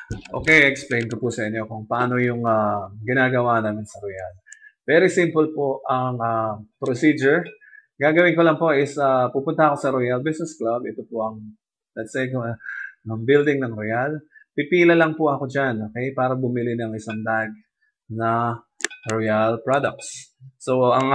Okay, explain ko po sa inyo kung paano yung ginagawa namin sa Royal. Very simple po ang procedure. Gagawin ko lang po is pupunta ako sa Royal Business Club. Ito po ang, let's say, ng building ng Royal. Pipila lang po ako dyan, okay, para bumili ng isang bag na Royal products. So, ang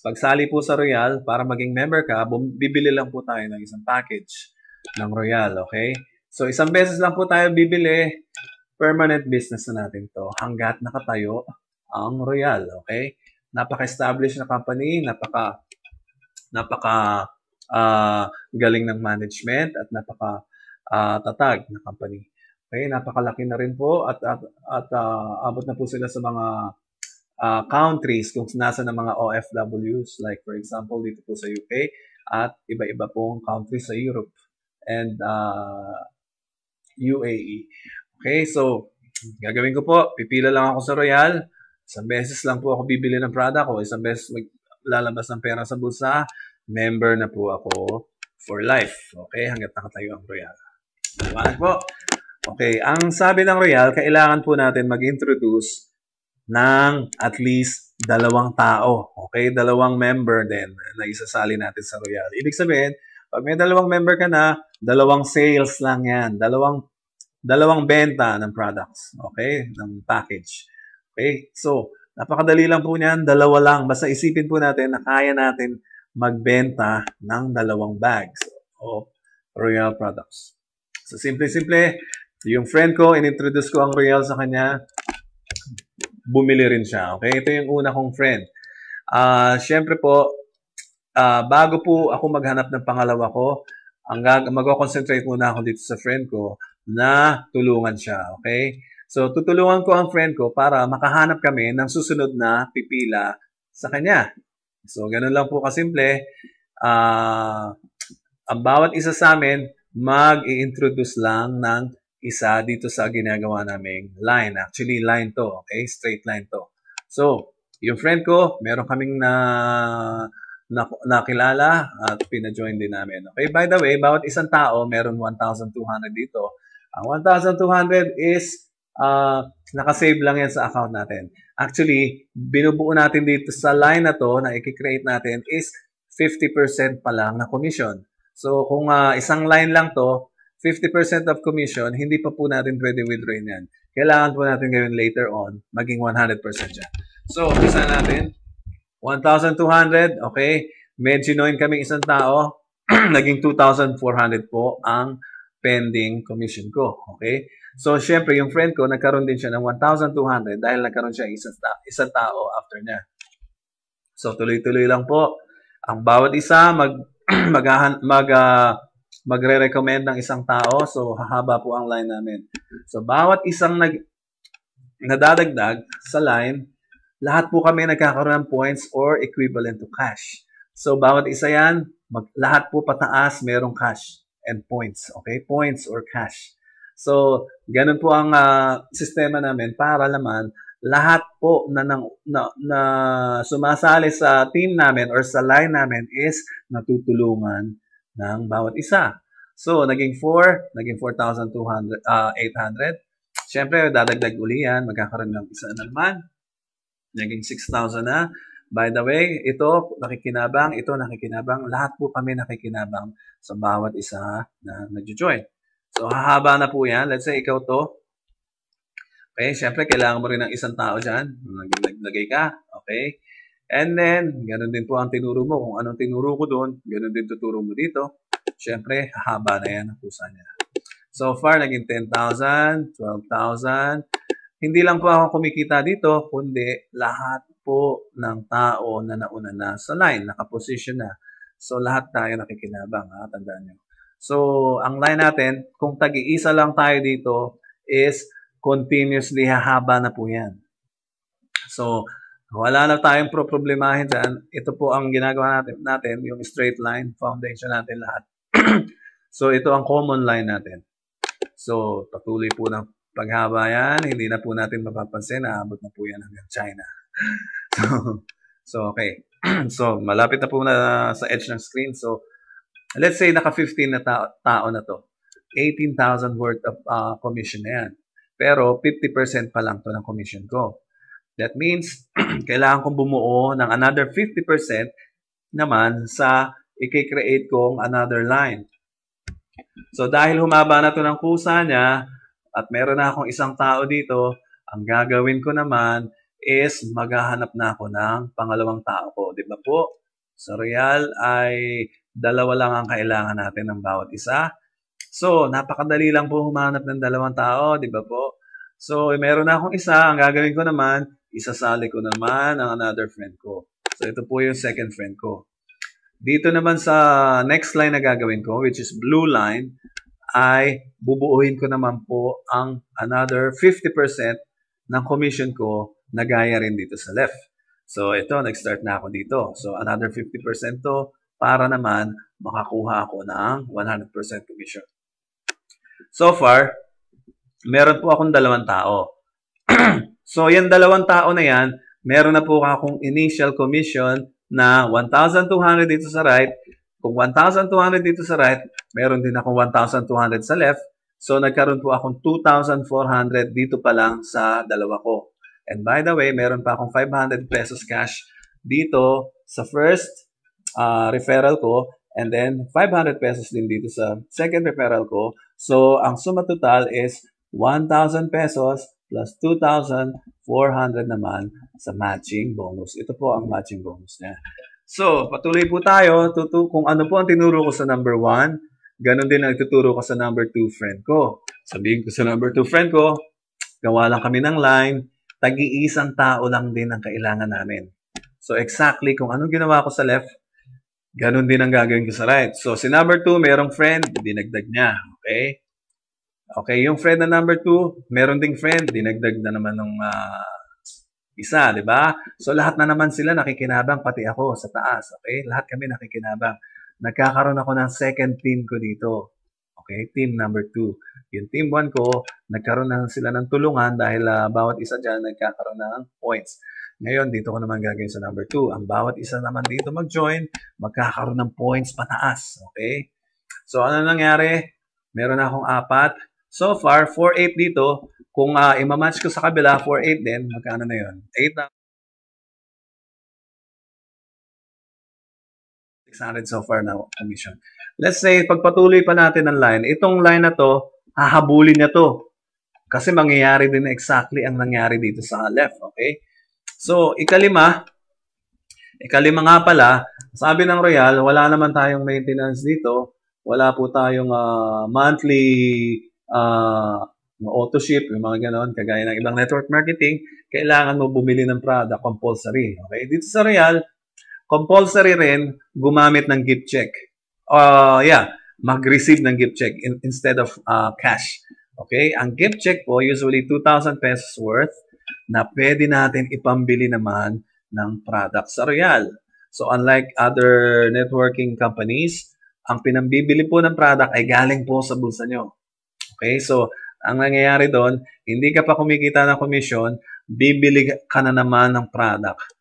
pagsali po sa Royal, para maging member ka, bibili lang po tayo ng isang package ng Royal, okay? So, isang beses lang po tayo bibili, permanent business na natin to hanggat nakatayo ang Royal, okay? Napaka-established na company, napaka galing ng management at napaka tatag na company. Okay, napakalaki na rin po at abot na po sila sa mga countries kung nasa ng mga OFWs, like for example dito po sa UK at iba-iba pong countries sa Europe and UAE. Okay, so gagawin ko po, pipila lang ako sa Royal. Isang beses lang po ako bibili ng product o isang beses maglalabas ng pera sa bulsa. Member na po ako for life. Okay, hanggat nakatayo ang Royal. Salamat po. Okay, ang sabi ng Royal, kailangan po natin mag-introduce ng at least dalawang tao. Okay, dalawang member din na isasali natin sa Royal. Ibig sabihin, pag may dalawang member ka na, dalawang sales lang yan. Dalawang benta ng products. Okay, ng package. Okay, so napakadali lang po niyan, dalawa lang. Basta isipin po natin na kaya natin magbenta ng dalawang bags of Royal products. So simple-simple, yung friend ko, inintroduce ko ang Royal sa kanya, bumili rin siya. Okay, ito yung una kong friend. Siyempre po, bago po ako maghanap ng pangalawa ko, mag-concentrate muna ako dito sa friend ko na tulungan siya. Okay? So, tutulungan ko ang friend ko para makahanap kami ng susunod na pipila sa kanya. So, ganun lang po kasimple. Ang bawat isa sa amin, mag-i-introduce lang ng isa dito sa ginagawa naming line. Actually, line to. Okay? Straight line to. So, yung friend ko, meron kaming nakilala at pina-join din namin. Okay, by the way, bawat isang tao meron 1,200 dito. Ang 1,200 is nakasave lang yan sa account natin. Actually, binubuo natin dito sa line na to na i-create natin is 50% pa lang na commission. So, kung isang line lang to, 50% of commission, hindi pa po natin pwede withdrawin yan. Kailangan po natin gawin later on, maging 100% yan. So, umpisa natin. 1,200, okay. May ginoin kaming isang tao, naging 2,400 po ang pending commission ko, okay. So, syempre, yung friend ko, nagkaroon din siya ng 1,200 dahil nagkaroon siya isang tao after niya. So, tuloy-tuloy lang po. Ang bawat isa, magre-recommend ng isang tao. So, hahaba po ang line namin. So, bawat isang nadadagdag sa line, lahat po kami nagkakaroon ng points or equivalent to cash. So, bawat isa yan, lahat po pataas, merong cash and points. Okay? Points or cash. So, ganun po ang sistema namin para naman lahat po na sumasali sa team namin or sa line namin is natutulungan ng bawat isa. So, naging 4, naging 4,200, 800. Siyempre, dadagdag uli yan, magkakaroon ng isa na naman. Naging 6,000 na. By the way, ito nakikinabang, lahat po kami nakikinabang sa bawat isa na nag-join. So, hahaba na po yan. Let's say, ikaw to. Okay, syempre, kailangan mo rin ng isang tao dyan. Naglagay ka. Okay. And then, ganun din po ang tinuro mo. Kung anong tinuro ko doon, ganun din tuturo mo dito. Syempre, hahaba na yan ang pusa niya. So far, naging 10,000, 12,000. Hindi lang po ako kumikita dito, kundi lahat po ng tao na nauna na sa line, nakaposition na. So, lahat tayo nakikinabang, tandaan nyo. So, ang line natin, kung tag-iisa lang tayo dito, is continuously hahaba na po yan. So, wala na tayong problemahin dyan. Ito po ang ginagawa natin yung straight line, foundation natin lahat. So, ito ang common line natin. So, patuloy po ng paghaba yan, hindi na po natin mapapansin, naabot na po yan hanggang China. So okay. So, malapit na po na sa edge ng screen. So, let's say naka 15 na tao na to. 18,000 worth of commission na yan. Pero 50% pa lang to ng commission ko. That means, kailangan kong bumuo ng another 50% naman sa i-create kong another line. So, dahil humaba na to ng kusa niya, at meron na akong isang tao dito, ang gagawin ko naman is maghahanap na ako ng pangalawang tao ko. Di ba po? Sa Royal ay dalawa lang ang kailangan natin ng bawat isa. So, napakadali lang po humanap ng dalawang tao, di ba po? So, meron na akong isa. Ang gagawin ko naman, isasali ko naman ang another friend ko. So, ito po yung second friend ko. Dito naman sa next line na gagawin ko, which is blue line, ay bubuuhin ko naman po ang another 50% ng commission ko na gaya rin dito sa left. So, ito, nag-start na ako dito. So, another 50% to para naman makakuha ako ng 100% commission. So far, meron po akong dalawang tao. So, yung dalawang tao na yan, meron na po akong initial commission na 1,200 dito sa right. Kung 1,200 dito sa right, meron din akong 1,200 sa left. So, nagkaroon po akong 2,400 dito pa lang sa dalawa ko. And by the way, meron pa akong 500 pesos cash dito sa first referral ko. And then, 500 pesos din dito sa second referral ko. So, ang suma total is 1,000 pesos plus 2,400 naman sa matching bonus. Ito po ang matching bonus niya. So, patuloy po tayo. Kung ano po ang tinuro ko sa number 1, ganun din ang ituturo ko sa number 2 friend ko. Sabihin ko sa number 2 friend ko, gawa lang kami ng line, tagi-isang tao lang din ang kailangan namin. So, exactly kung anong ginawa ko sa left, ganun din ang gagawin ko sa right. So, si number 2, merong friend, dinagdag niya. Okay? Okay, yung friend na number 2, meron ding friend, dinagdag na naman ng isa, di ba? So, lahat na naman sila nakikinabang, pati ako sa taas. Okay? Lahat kami nakikinabang. Nagkakaroon ako ng second team ko dito. Okay? Team number 2. Yung team 1 ko, nagkaroon na sila ng tulungan dahil bawat isa dyan nagkakaroon ng points. Ngayon, dito ko naman gagawin sa number 2. Ang bawat isa naman dito mag-join, magkakaroon ng points pataas. Okay? So, ano nangyari? Meron akong 4. So far, 4-8 dito. Kung imamatch ko sa kabila, 4-8 din, magkano na yun? 8 na. 600 so far na commission. Let's say, pagpatuloy pa natin ang line. Itong line na to, hahabulin niya to. Kasi mangyayari din exactly ang nangyari dito sa left. Okay? So, ikalima nga pala, sabi ng Royal, wala naman tayong maintenance dito. Wala po tayong monthly auto ship, yung mga ganon, kagaya ng ibang network marketing, kailangan mo bumili ng product compulsory. Okay? Dito sa Royal, compulsory rin gumamit ng gift check. Mag-receive ng gift check instead of cash. Okay? Ang gift check po, usually 2,000 pesos worth na pwede natin ipambili naman ng product sa Royal. So, unlike other networking companies, ang pinambibili po ng product ay galing po sa bulsa nyo. Okay? So, ang nangyayari doon, hindi ka pa kumikita ng commission, bibili ka na naman ng product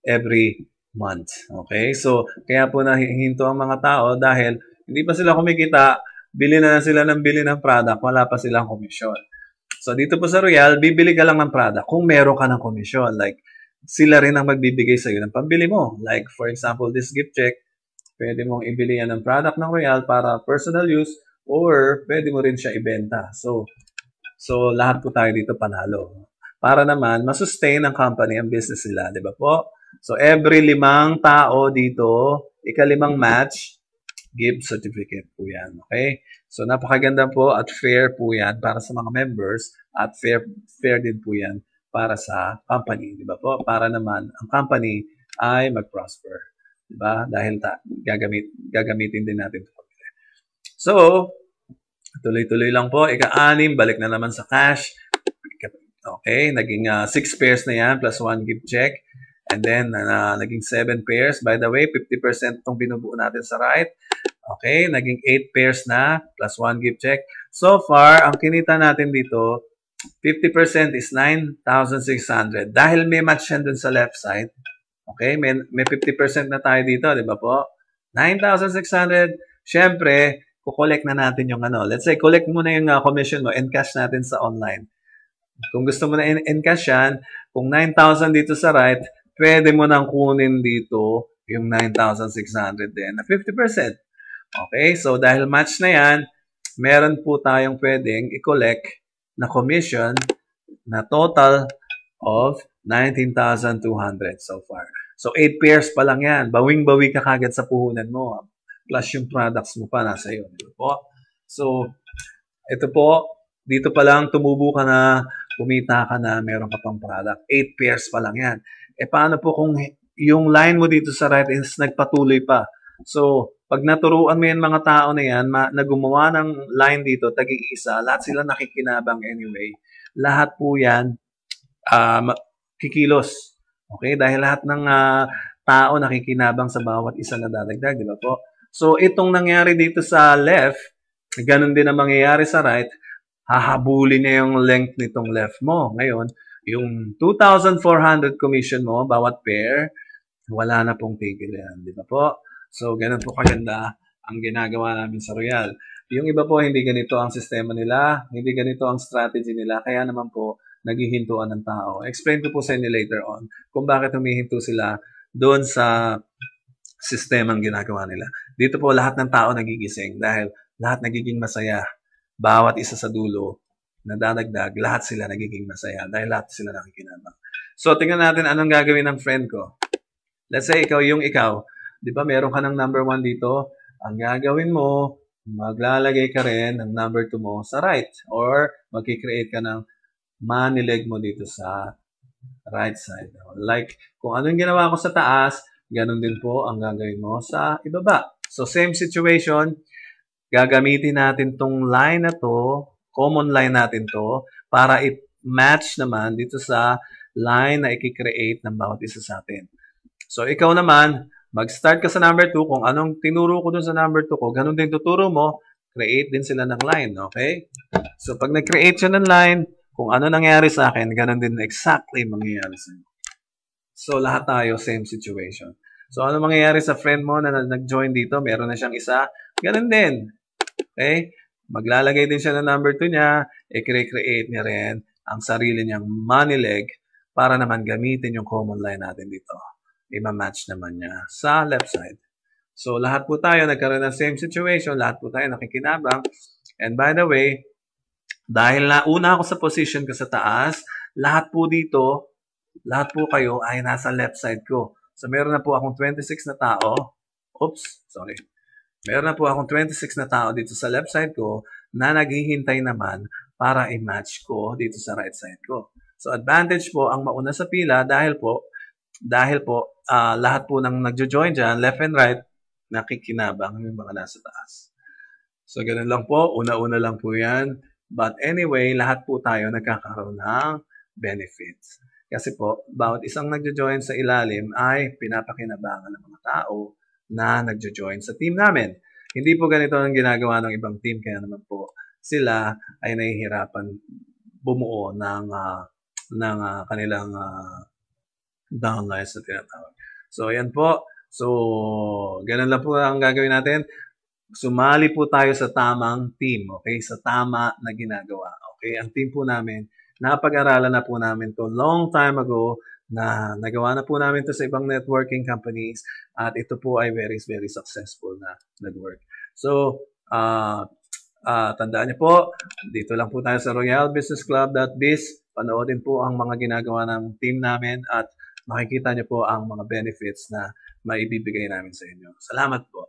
every month. Okay? So, kaya po nahihinto ang mga tao dahil hindi pa sila kumikita, bili na sila ng bili ng product, wala pa silang commission. So, dito po sa Royal, bibili ka lang ng product kung meron ka ng commission. Like, sila rin ang magbibigay sa iyo ng pambili mo. Like, for example, this gift check, pwede mong ibili yan ng product ng Royal para personal use or pwede mo rin siya ibenta. So lahat po tayo dito panalo. Para naman, masustain ang company, ang business nila. Di ba po? So, every 5 tao dito, ika-5 match, gift certificate po yan. Okay? So, napakaganda po at fair po yan para sa mga members at fair din po yan para sa company. Di ba po? Para naman, ang company ay mag-prosper. Diba? Dahil gagamitin din natin ito. So, tuloy-tuloy lang po. Ika-6, balik na naman sa cash. Okay, naging 6 pairs na yan plus 1 gift check. And then, naging 7 pairs. By the way, 50% itong binubuo natin sa right. Okay, naging 8 pairs na plus 1 gift check. So far, ang kinita natin dito, 50% is 9,600. Dahil may match yan dun sa left side, okay, may 50% na tayo dito, di ba po? 9,600. Siyempre, kukolect na natin yung ano. Let's say, collect muna yung commission mo and cash natin sa online. Kung gusto mo na encash yan, kung 9,000 dito sa right, pwede mo nang kunin dito yung 9,600 din na 50%. Okay, so dahil match na yan, meron po tayong pwedeng i-collect na commission na total of 19,200 so far. So 8 pairs pa lang yan. Bawing-bawi ka kagad sa puhunan mo. Plus yung products mo pa nasa iyo. So, ito po, dito pa lang tumubo ka na, kumita ka na, meron ka pang product. 8 pairs pa lang yan. Paano po kung yung line mo dito sa right is nagpatuloy pa? So, pag naturuan mo yung mga tao na yan, na gumawa ng line dito, tag-iisa, lahat sila nakikinabang anyway. Lahat po yan, kikilos. Okay? Dahil lahat ng tao nakikinabang sa bawat isa na dadagdag, di ba po? So, itong nangyari dito sa left, ganun din ang mangyayari sa right, hahabulin niya yung length nitong left mo. Ngayon, yung 2,400 commission mo, bawat pair, wala na pong tigil yan. Di ba po? So, ganun po kaganda ang ginagawa namin sa Royal. Yung iba po, hindi ganito ang sistema nila, hindi ganito ang strategy nila, kaya naman po, naghihintuan ng tao. Explain ko po sa inyo later on kung bakit humihinto sila doon sa sistemang ginagawa nila. Dito po, lahat ng tao nagigising dahil lahat nagiging masaya. Bawat isa sa dulo, nadadagdag, lahat sila nagiging masaya dahil lahat sila nakikinabang. So, tingnan natin anong gagawin ng friend ko. Let's say, ikaw, di ba meron ka ng number 1 dito? Ang gagawin mo, maglalagay ka rin ng number 2 mo sa right or magkikreate ka ng money leg mo dito sa right side. Like, kung ano yung ginawa ko sa taas, ganun din po ang gagawin mo sa ibaba. So, same situation, gagamitin natin tong line na to, common line natin to, para i-match naman dito sa line na i-create ng bawat isa sa atin. So, ikaw naman, mag-start ka sa number 2. Kung anong tinuro ko dun sa number 2 ko, ganun din tuturo mo, create din sila ng line, okay? So, pag nag-create siya ng line, kung ano nangyari sa akin, ganun din exactly mangyayari sa inyo. So, lahat tayo, same situation. So, ano mangyayari sa friend mo na nag-join dito? Meron na siyang isa. Ganun din. Okay? Maglalagay din siya ng number 2 niya. I-create niya rin ang sarili niyang money leg para naman gamitin yung common line natin dito. I-match naman niya sa left side. So, lahat po tayo nagkaroon ng same situation. Lahat po tayo nakikinabang. And by the way, dahil nauna ako sa position ko sa taas, lahat po kayo ay nasa left side ko. So, meron na po akong 26 na tao. Oops, sorry. Meron na po akong 26 na tao dito sa left side ko na naghihintay naman para i-match ko dito sa right side ko. So, advantage po ang mauna sa pila dahil po lahat po ng nagjo-join dyan, left and right, nakikinabang yung mga nasa taas. So, ganun lang po. Una-una lang po yan. But anyway, lahat po tayo nagkakaroon ng benefits. Kasi po, bawat isang nagjo-join sa ilalim ay pinapakinabangan ng mga tao na nagjo-join sa team namin. Hindi po ganito ang ginagawa ng ibang team, kaya naman po sila ay nahihirapan bumuo ng kanilang downlines na tinatawag. So, ayan po. So, ganun lang po ang gagawin natin. Sumali po tayo sa tamang team, okay? Sa tama na ginagawa, okay? Ang team po namin, napag-aralan na po namin to long time ago na nagawa na po namin to sa ibang networking companies at ito po ay very, very successful na nag-work. So, tandaan niyo po, dito lang po tayo sa royalbusinessclub.biz. Panoodin po ang mga ginagawa ng team namin at makikita niyo po ang mga benefits na maibibigay namin sa inyo. Salamat po.